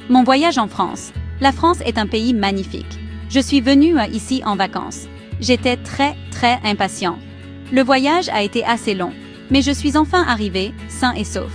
Mon voyage en France. La France est un pays magnifique. Je suis venue ici en vacances. J'étais très impatient. Le voyage a été assez long, mais je suis enfin arrivé, sain et sauf.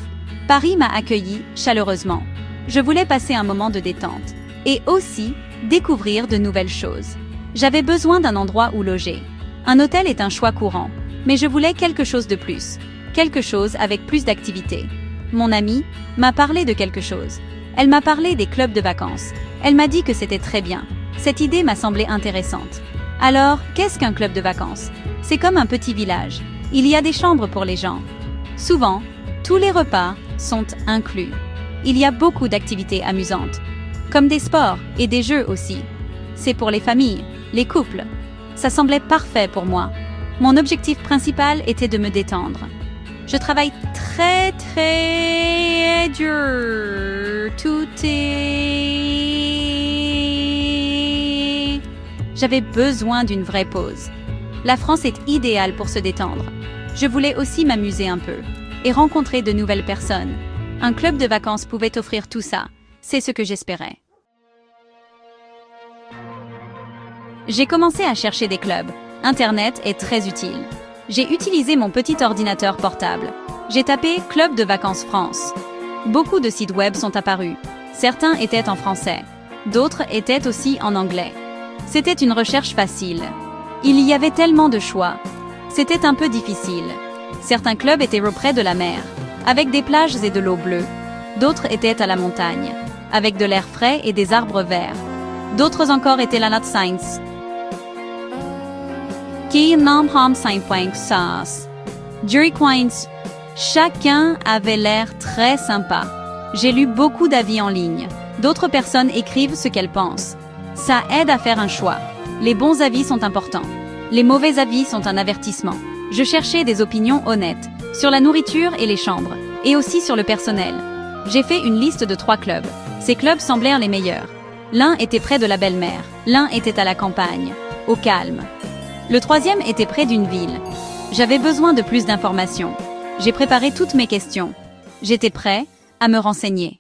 Paris m'a accueilli chaleureusement. Je voulais passer un moment de détente et aussi découvrir de nouvelles choses. J'avais besoin d'un endroit où loger. Un hôtel est un choix courant, mais je voulais quelque chose de plus, quelque chose avec plus d'activités. Mon amie m'a parlé de quelque chose. Elle m'a parlé des clubs de vacances. Elle m'a dit que c'était très bien. Cette idée m'a semblé intéressante. Alors, qu'est-ce qu'un club de vacances? C'est comme un petit village. Il y a des chambres pour les gens. Souvent, tous les repas sont inclus. Il y a beaucoup d'activités amusantes, comme des sports et des jeux aussi. C'est pour les familles, les couples. Ça semblait parfait pour moi. Mon objectif principal était de me détendre. Je travaille très dur. J'avais besoin d'une vraie pause. La France est idéale pour se détendre. Je voulais aussi m'amuser un peu et rencontrer de nouvelles personnes. Un club de vacances pouvait offrir tout ça. C'est ce que j'espérais. J'ai commencé à chercher des clubs. Internet est très utile. J'ai utilisé mon petit ordinateur portable. J'ai tapé « Club de vacances France ». Beaucoup de sites web sont apparus. Certains étaient en français. D'autres étaient aussi en anglais. C'était une recherche facile. Il y avait tellement de choix. C'était un peu difficile. Certains clubs étaient près de la mer, avec des plages et de l'eau bleue. D'autres étaient à la montagne, avec de l'air frais et des arbres verts. D'autres encore étaient la Nat Science. Chacun avait l'air très sympa. J'ai lu beaucoup d'avis en ligne. D'autres personnes écrivent ce qu'elles pensent. Ça aide à faire un choix. Les bons avis sont importants. Les mauvais avis sont un avertissement. Je cherchais des opinions honnêtes sur la nourriture et les chambres, et aussi sur le personnel. J'ai fait une liste de 3 clubs. Ces clubs semblèrent les meilleurs. L'un était près de la belle-mer, l'un était à la campagne, au calme. Le 3e était près d'une ville. J'avais besoin de plus d'informations. J'ai préparé toutes mes questions. J'étais prêt à me renseigner.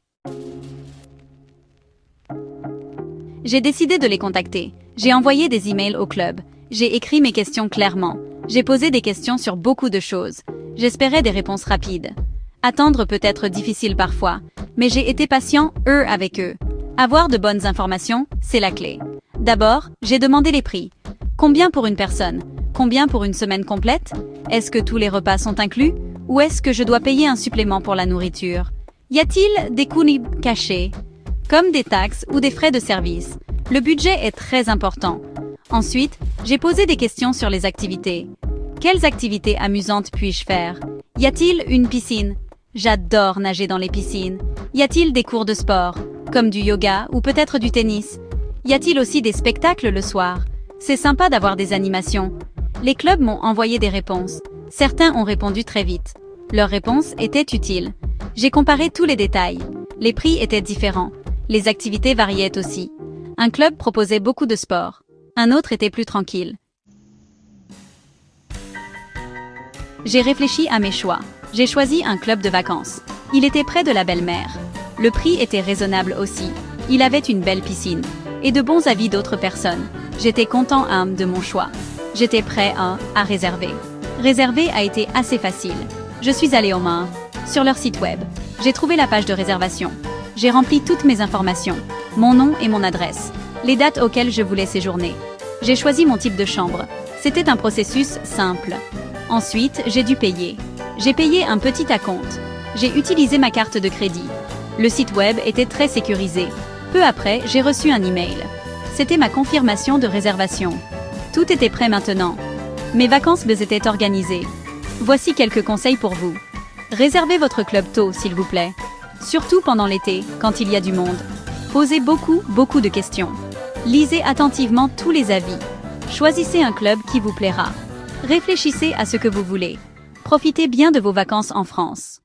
J'ai décidé de les contacter. J'ai envoyé des emails au club. J'ai écrit mes questions clairement. J'ai posé des questions sur beaucoup de choses. J'espérais des réponses rapides. Attendre peut être difficile parfois, mais j'ai été patient, avec eux. Avoir de bonnes informations, c'est la clé. D'abord, j'ai demandé les prix. Combien pour une personne? Combien pour une semaine complète? Est-ce que tous les repas sont inclus? Ou est-ce que je dois payer un supplément pour la nourriture? Y a-t-il des coûts cachés, comme des taxes ou des frais de service? Le budget est très important. Ensuite, j'ai posé des questions sur les activités. Quelles activités amusantes puis-je faire? Y a-t-il une piscine? J'adore nager dans les piscines. Y a-t-il des cours de sport, comme du yoga ou peut-être du tennis? Y a-t-il aussi des spectacles le soir? C'est sympa d'avoir des animations. Les clubs m'ont envoyé des réponses. Certains ont répondu très vite. Leurs réponses étaient utiles. J'ai comparé tous les détails. Les prix étaient différents. Les activités variaient aussi. Un club proposait beaucoup de sport. Un autre était plus tranquille. J'ai réfléchi à mes choix. J'ai choisi un club de vacances. Il était près de la belle-mer. Le prix était raisonnable aussi. Il avait une belle piscine. Et de bons avis d'autres personnes. J'étais content de mon choix. J'étais prêt à réserver. Réserver a été assez facile. Je suis allé au main. Sur leur site web. J'ai trouvé la page de réservation. J'ai rempli toutes mes informations. Mon nom et mon adresse. Les dates auxquelles je voulais séjourner. J'ai choisi mon type de chambre. C'était un processus simple. Ensuite, j'ai dû payer. J'ai payé un petit acompte. J'ai utilisé ma carte de crédit. Le site web était très sécurisé. Peu après, j'ai reçu un email. C'était ma confirmation de réservation. Tout était prêt maintenant. Mes vacances étaient organisées. Voici quelques conseils pour vous. Réservez votre club tôt, s'il vous plaît. Surtout pendant l'été, quand il y a du monde. Posez beaucoup de questions. Lisez attentivement tous les avis. Choisissez un club qui vous plaira. Réfléchissez à ce que vous voulez. Profitez bien de vos vacances en France.